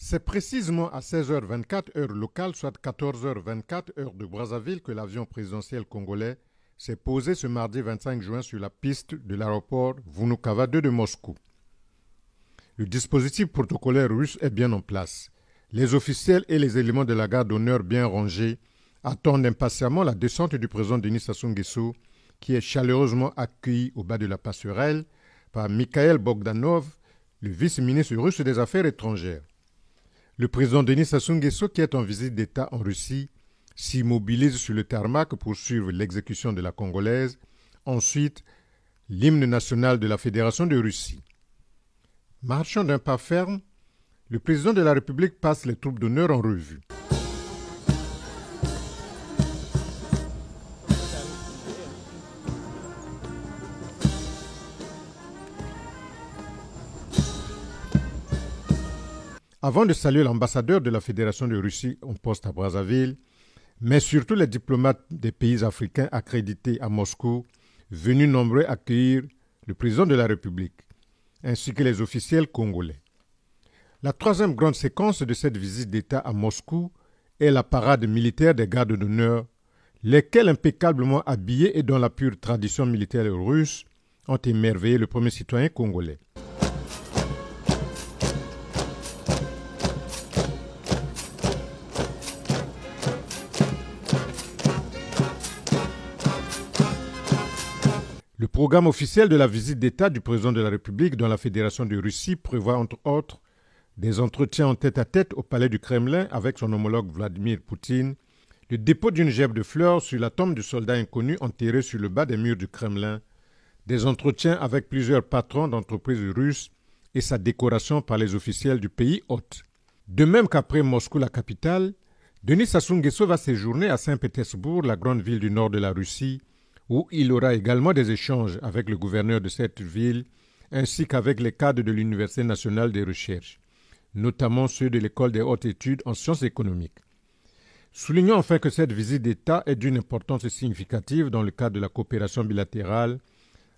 C'est précisément à 16h24 heure locale, soit 14h24 heure de Brazzaville, que l'avion présidentiel congolais s'est posé ce mardi 25 juin sur la piste de l'aéroport Vnukovo 2 de Moscou. Le dispositif protocolaire russe est bien en place. Les officiels et les éléments de la garde d'honneur bien rangés attendent impatiemment la descente du président Denis Sassou Nguesso, qui est chaleureusement accueilli au bas de la passerelle par Mikhail Bogdanov, le vice-ministre russe des Affaires étrangères. Le président Denis Sassou Nguesso, qui est en visite d'État en Russie, s'immobilise sur le tarmac pour suivre l'exécution de la Congolaise. Ensuite, l'hymne national de la Fédération de Russie. Marchant d'un pas ferme, le président de la République passe les troupes d'honneur en revue. Avant de saluer l'ambassadeur de la Fédération de Russie en poste à Brazzaville, mais surtout les diplomates des pays africains accrédités à Moscou, venus nombreux accueillir le président de la République, ainsi que les officiels congolais. La troisième grande séquence de cette visite d'État à Moscou est la parade militaire des gardes d'honneur, lesquels impeccablement habillés et dans la pure tradition militaire russe ont émerveillé le premier citoyen congolais. Le programme officiel de la visite d'État du président de la République dans la Fédération de Russie prévoit entre autres des entretiens en tête-à-tête au palais du Kremlin avec son homologue Vladimir Poutine, le dépôt d'une gerbe de fleurs sur la tombe du soldat inconnu enterré sur le bas des murs du Kremlin, des entretiens avec plusieurs patrons d'entreprises russes et sa décoration par les officiels du pays hôte. De même qu'après Moscou, la capitale, Denis Sassou Nguesso va séjourner à Saint-Pétersbourg, la grande ville du nord de la Russie, où il aura également des échanges avec le gouverneur de cette ville, ainsi qu'avec les cadres de l'Université nationale des recherches, notamment ceux de l'École des hautes études en sciences économiques. Soulignons enfin que cette visite d'État est d'une importance significative dans le cadre de la coopération bilatérale,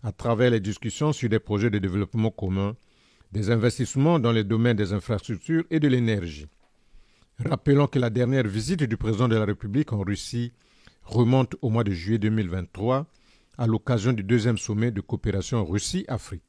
à travers les discussions sur des projets de développement commun, des investissements dans les domaines des infrastructures et de l'énergie. Rappelons que la dernière visite du président de la République en Russie remonte au mois de juillet 2023 à l'occasion du deuxième sommet de coopération Russie-Afrique.